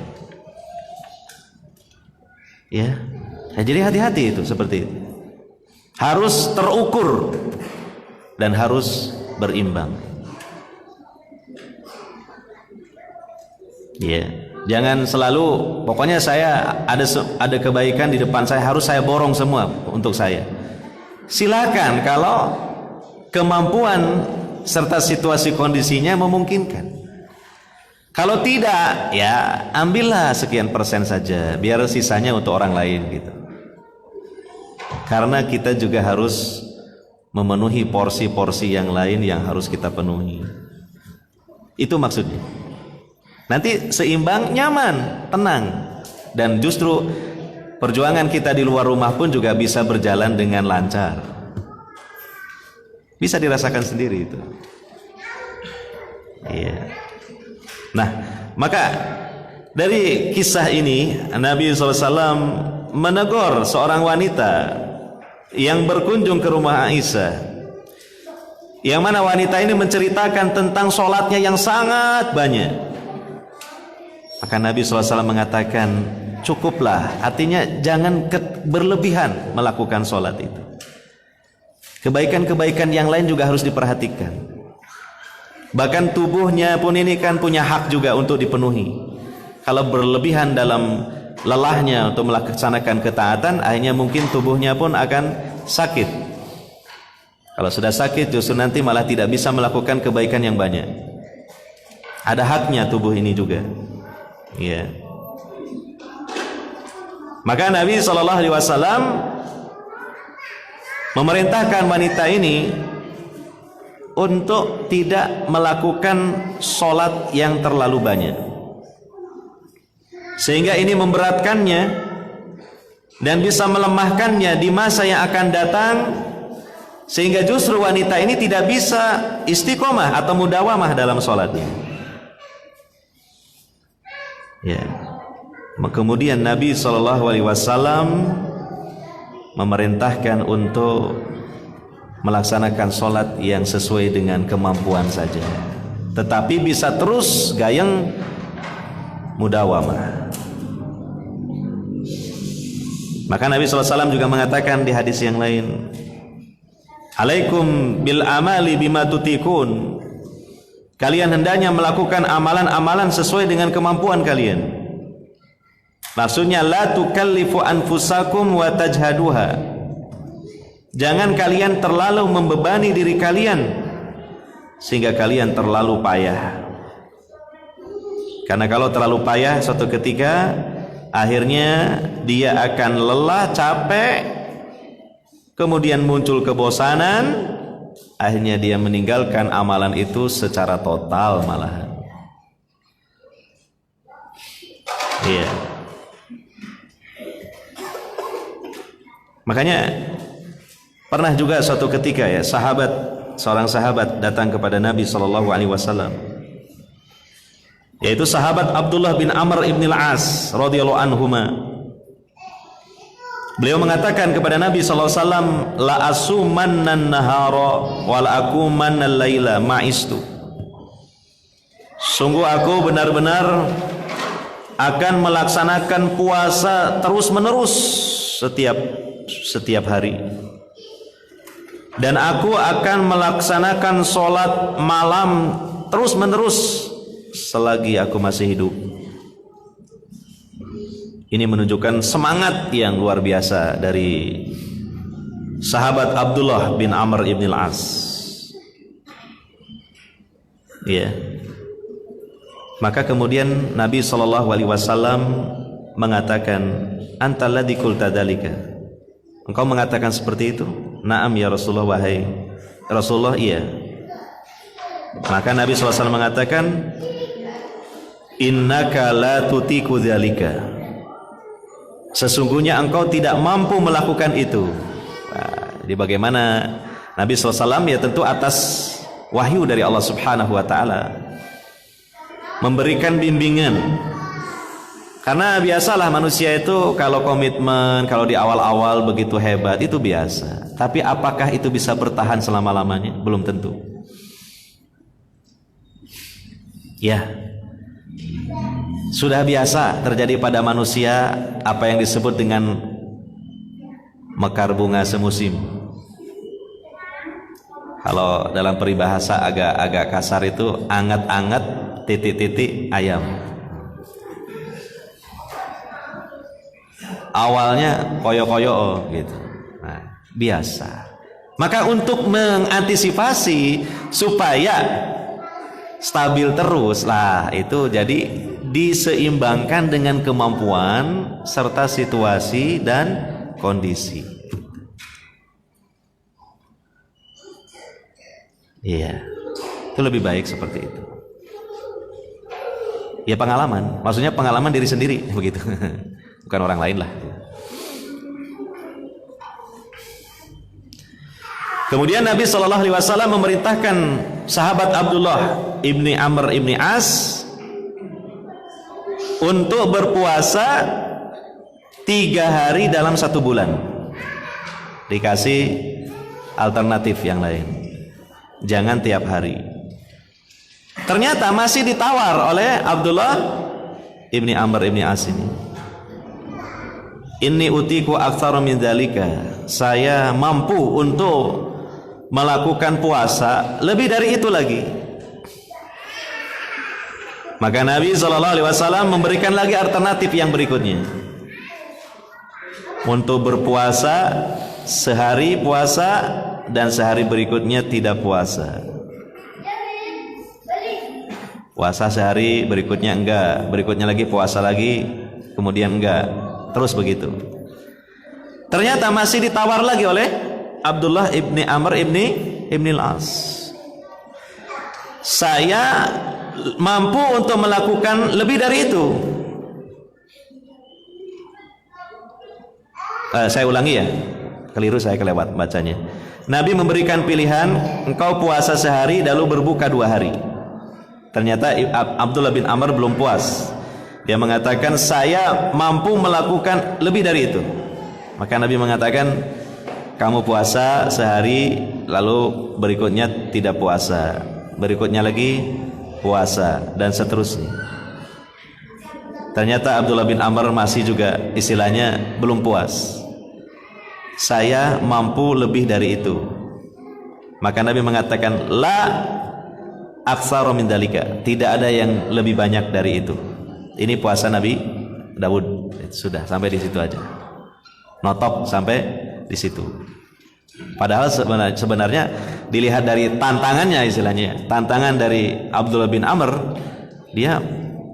[SPEAKER 1] Ya, jadi hati-hati itu seperti itu. Harus terukur dan harus berimbang. Jangan selalu pokoknya saya ada kebaikan di depan saya, harus saya borong semua untuk saya. Silakan kalau kemampuan serta situasi kondisinya memungkinkan. Kalau tidak, ya ambillah sekian persen saja, biar sisanya untuk orang lain gitu. Karena kita juga harus memenuhi porsi-porsi yang lain yang harus kita penuhi. Itu maksudnya. Nanti seimbang, nyaman, tenang. Dan justru perjuangan kita di luar rumah pun juga bisa berjalan dengan lancar. Bisa dirasakan sendiri itu. Nah, maka dari kisah ini Nabi SAW menegur seorang wanita yang berkunjung ke rumah Aisyah. yang mana wanita ini menceritakan tentang sholatnya yang sangat banyak. Maka Nabi SAW mengatakan, cukuplah, artinya jangan berlebihan melakukan sholat itu. Kebaikan-kebaikan yang lain juga harus diperhatikan. Bahkan tubuhnya pun ini kan punya hak juga untuk dipenuhi. Kalau berlebihan dalam lelahnya untuk melaksanakan ketaatan, akhirnya mungkin tubuhnya pun akan sakit. Kalau sudah sakit justru nanti malah tidak bisa melakukan kebaikan yang banyak. Ada haknya tubuh ini juga. Ya. Maka Nabi SAW memerintahkan wanita ini untuk tidak melakukan sholat yang terlalu banyak, sehingga ini memberatkannya dan bisa melemahkannya di masa yang akan datang, sehingga justru wanita ini tidak bisa istiqomah atau mudawamah dalam sholatnya. Ya. Kemudian Nabi SAW memerintahkan untuk melaksanakan sholat yang sesuai dengan kemampuan saja, tetapi bisa terus gayeng mudawamah. Maka Nabi SAW juga mengatakan di hadis yang lain, alaikum bil amali bima tutikun, kalian hendaknya melakukan amalan-amalan sesuai dengan kemampuan kalian. Maksudnya la tukallifu anfusakum wa tajhaduha, jangan kalian terlalu membebani diri kalian sehingga kalian terlalu payah. Karena kalau terlalu payah suatu ketika akhirnya dia akan lelah, capek, kemudian muncul kebosanan, akhirnya dia meninggalkan amalan itu secara total malahan. Iya. Makanya pernah juga suatu ketika ya seorang sahabat datang kepada Nabi SAW, yaitu sahabat Abdullah bin Amr ibn al-As radhiyallahu anhuma. Beliau mengatakan kepada Nabi SAW, la asumannan nahara wal akumannal laila ma'istu, sungguh aku benar-benar akan melaksanakan puasa terus menerus setiap hari, dan aku akan melaksanakan sholat malam terus menerus selagi aku masih hidup. Ini menunjukkan semangat yang luar biasa dari sahabat Abdullah bin Amr ibn al-As. Ya. Maka kemudian Nabi SAW mengatakan, antal ladzi qulta dzalika, engkau mengatakan seperti itu? Naam ya Rasulullah, wahai Rasulullah, iya. Maka Nabi SAW mengatakan, innaka la tutiku dzalika, sesungguhnya engkau tidak mampu melakukan itu. Nah, jadi bagaimana Nabi SAW ya tentu atas wahyu dari Allah Subhanahu wa taala memberikan bimbingan. Karena biasalah manusia itu kalau komitmen, kalau di awal-awal begitu hebat, itu biasa. Tapi apakah itu bisa bertahan selama-lamanya? Belum tentu. Ya, sudah biasa terjadi pada manusia apa yang disebut dengan mekar bunga semusim. Kalau dalam peribahasa agak kasar itu angat-angat titik-titik ayam. Awalnya koyo-koyo gitu. Nah, biasa. Maka untuk mengantisipasi supaya stabil terus lah, itu jadi diseimbangkan dengan kemampuan serta situasi dan kondisi. Iya, itu lebih baik seperti itu. Ya pengalaman, maksudnya pengalaman diri sendiri begitu, bukan orang lain lah. Kemudian Nabi SAW memerintahkan sahabat Abdullah ibni Amr ibni As untuk berpuasa 3 hari dalam 1 bulan. Dikasih alternatif yang lain. jangan tiap hari. Ternyata masih ditawar oleh Abdullah ibni Amr ibni As ini. Inni utiku aktsara min dzalika. Saya mampu untuk melakukan puasa lebih dari itu lagi. Maka Nabi SAW memberikan lagi alternatif yang berikutnya. Untuk berpuasa sehari puasa dan sehari berikutnya tidak puasa. Puasa sehari berikutnya enggak, berikutnya lagi puasa lagi, kemudian enggak. Terus begitu. Ternyata masih ditawar lagi oleh Abdullah ibni Amr ibni Al-As. Saya mampu untuk melakukan lebih dari itu. Saya ulangi ya, keliru saya kelewat bacanya. Nabi memberikan pilihan, engkau puasa sehari lalu berbuka 2 hari. Ternyata Abdullah bin Amr belum puas. Dia mengatakan saya mampu melakukan lebih dari itu. Maka Nabi mengatakan kamu puasa sehari lalu berikutnya tidak puasa, berikutnya lagi puasa dan seterusnya. Ternyata Abdullah bin Amr masih juga istilahnya belum puas. Saya mampu lebih dari itu. Maka Nabi mengatakan la aktsara min dzalika, tidak ada yang lebih banyak dari itu. Ini puasa Nabi Daud. Sudah sampai di situ aja. Notop sampai di situ. Padahal sebenarnya dilihat dari tantangannya istilahnya, tantangan dari Abdullah bin Amr, dia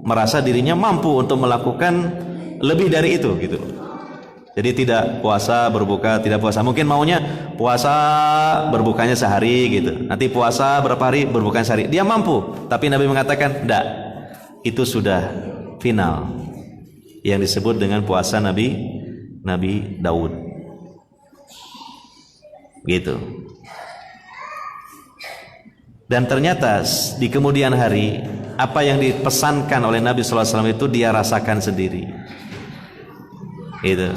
[SPEAKER 1] merasa dirinya mampu untuk melakukan lebih dari itu gitu. Jadi tidak puasa berbuka, tidak puasa. Mungkin maunya puasa berbukanya sehari gitu. Nanti puasa berapa hari berbukanya sehari. Dia mampu, tapi Nabi mengatakan enggak. Itu sudah final yang disebut dengan puasa Nabi Daud gitu. Dan ternyata di kemudian hari apa yang dipesankan oleh Nabi SAW itu dia rasakan sendiri gitu.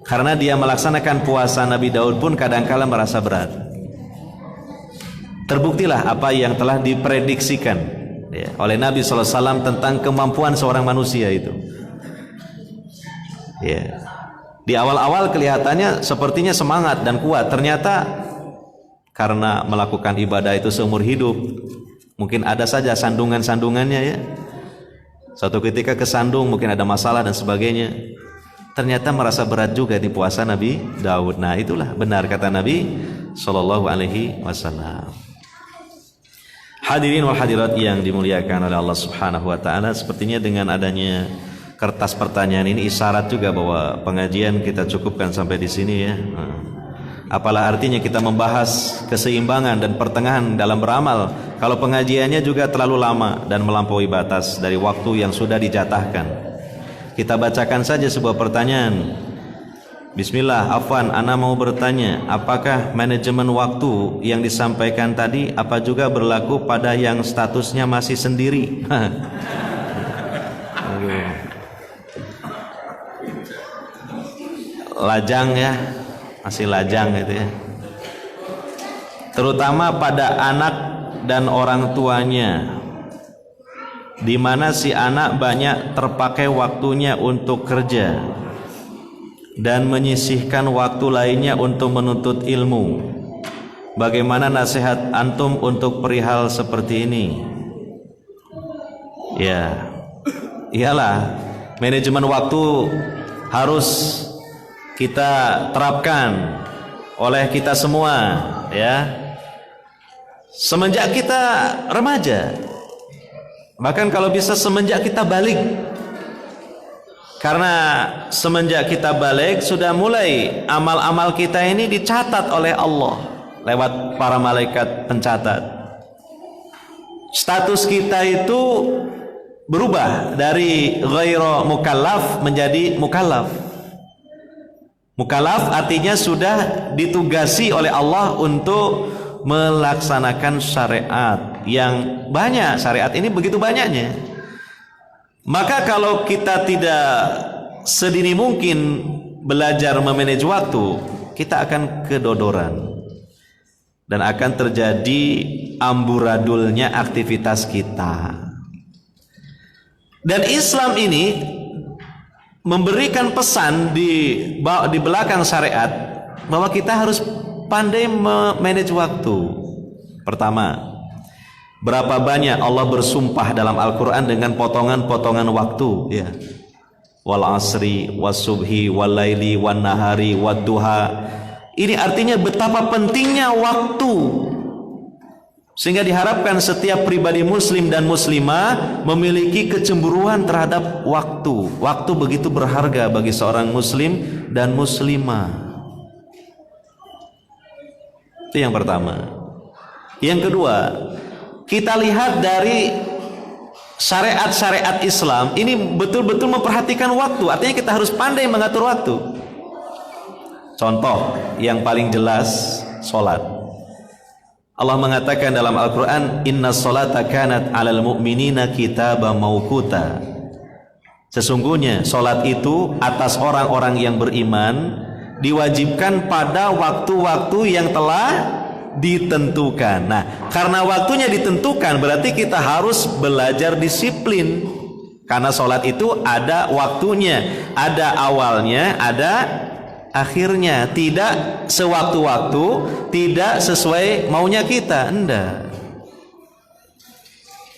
[SPEAKER 1] Karena dia melaksanakan puasa Nabi Daud pun kadangkala merasa berat. Terbuktilah apa yang telah diprediksikan ya, oleh Nabi SAW tentang kemampuan seorang manusia itu. Ya. Di awal-awal kelihatannya sepertinya semangat dan kuat. Ternyata karena melakukan ibadah itu seumur hidup, mungkin ada saja sandungan-sandungannya ya. Suatu ketika kesandung, mungkin ada masalah dan sebagainya. Ternyata merasa berat juga di puasa Nabi Daud. Nah itulah benar kata Nabi SAW. Hadirin wal hadirat yang dimuliakan oleh Allah Subhanahu wa taala, sepertinya dengan adanya kertas pertanyaan ini isyarat juga bahwa pengajian kita cukupkan sampai di sini ya. Apalah artinya kita membahas keseimbangan dan pertengahan dalam beramal kalau pengajiannya juga terlalu lama dan melampaui batas dari waktu yang sudah dijatahkan. Kita bacakan saja sebuah pertanyaan. Bismillah, afwan, ana mau bertanya, apakah manajemen waktu yang disampaikan tadi apa juga berlaku pada yang statusnya masih sendiri? Lajang ya, masih lajang gitu ya. Terutama pada anak dan orang tuanya, di mana si anak banyak terpakai waktunya untuk kerja dan menyisihkan waktu lainnya untuk menuntut ilmu. Bagaimana nasihat antum untuk perihal seperti ini? Ya, iyalah, manajemen waktu harus kita terapkan oleh kita semua ya. Semenjak kita remaja, bahkan kalau bisa semenjak kita balik. Karena semenjak kita balik sudah mulai amal-amal kita ini dicatat oleh Allah lewat para malaikat pencatat. Status kita itu berubah dari ghairu mukallaf menjadi mukallaf. Mukallaf artinya sudah ditugasi oleh Allah untuk melaksanakan syariat yang banyak. Syariat ini begitu banyaknya. Maka kalau kita tidak sedini mungkin belajar memanage waktu, kita akan kedodoran. dan akan terjadi amburadulnya aktivitas kita. Dan Islam ini memberikan pesan di belakang syariat bahwa kita harus pandai memanage waktu. Pertama, berapa banyak Allah bersumpah dalam Al-Quran dengan potongan-potongan waktu, ya. Wal asri, was subhi, wal laili, wan nahari, wad duha. Ini artinya betapa pentingnya waktu, sehingga diharapkan setiap pribadi muslim dan muslimah memiliki kecemburuan terhadap waktu. Waktu begitu berharga bagi seorang muslim dan muslimah. Itu yang pertama. Yang kedua, kita lihat dari syariat-syariat Islam ini betul-betul memperhatikan waktu. Artinya kita harus pandai mengatur waktu. Contoh yang paling jelas, sholat. Allah mengatakan dalam Al-Quran, Inna sholata kanat alal mu'minina kitaban mawquta. Sesungguhnya sholat itu atas orang-orang yang beriman diwajibkan pada waktu-waktu yang telah ditentukan. Nah, karena waktunya ditentukan berarti kita harus belajar disiplin. Karena sholat itu ada waktunya, ada awalnya, ada akhirnya. Tidak sewaktu-waktu, tidak sesuai maunya kita. Enggak.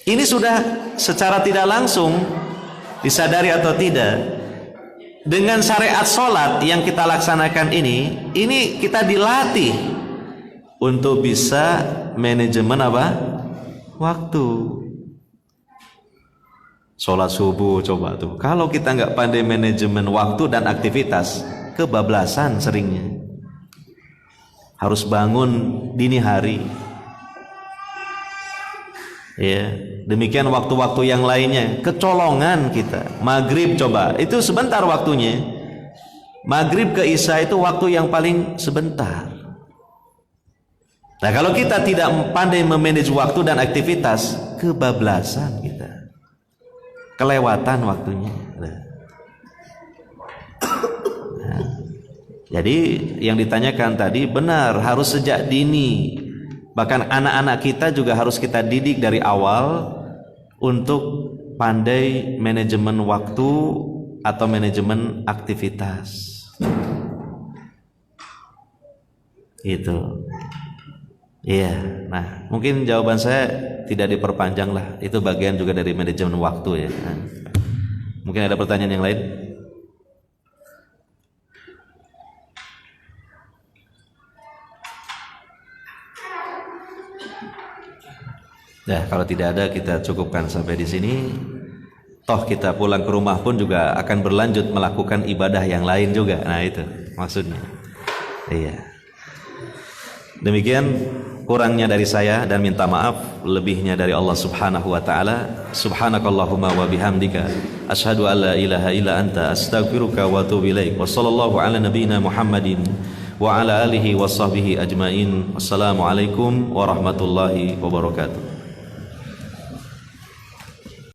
[SPEAKER 1] Ini sudah secara tidak langsung disadari atau tidak. Dengan syariat sholat yang kita laksanakan ini kita dilatih untuk bisa manajemen apa? Waktu. Sholat subuh coba tuh. Kalau kita nggak pandai manajemen waktu dan aktivitas, kebablasan seringnya. Harus bangun dini hari. Ya, demikian waktu-waktu yang lainnya, kecolongan kita. Maghrib coba, itu sebentar waktunya. Maghrib ke Isya itu waktu yang paling sebentar. Nah, kalau kita tidak pandai memanage waktu dan aktivitas, kebablasan kita, kelewatan waktunya. Nah, jadi yang ditanyakan tadi benar, harus sejak dini. Bahkan anak-anak kita juga harus kita didik dari awal untuk pandai manajemen waktu atau manajemen aktivitas. Itu. Iya, nah mungkin jawaban saya tidak diperpanjang lah. Itu bagian juga dari manajemen waktu ya. Nah, mungkin ada pertanyaan yang lain? Nah, kalau tidak ada kita cukupkan sampai di sini. Toh kita pulang ke rumah pun juga akan berlanjut melakukan ibadah yang lain juga. Nah itu maksudnya. Iya. Demikian kurangnya dari saya dan minta maaf, lebihnya dari Allah Subhanahu wa taala. Subhanakallahumma wa bihamdika asyhadu an la ilaha illa anta astaghfiruka wa atubu ilaik. Wa sallallahu ala nabiyyina Muhammadin wa ala alihi wa sahbihi ajmain. Wassalamualaikum warahmatullahi wabarakatuh.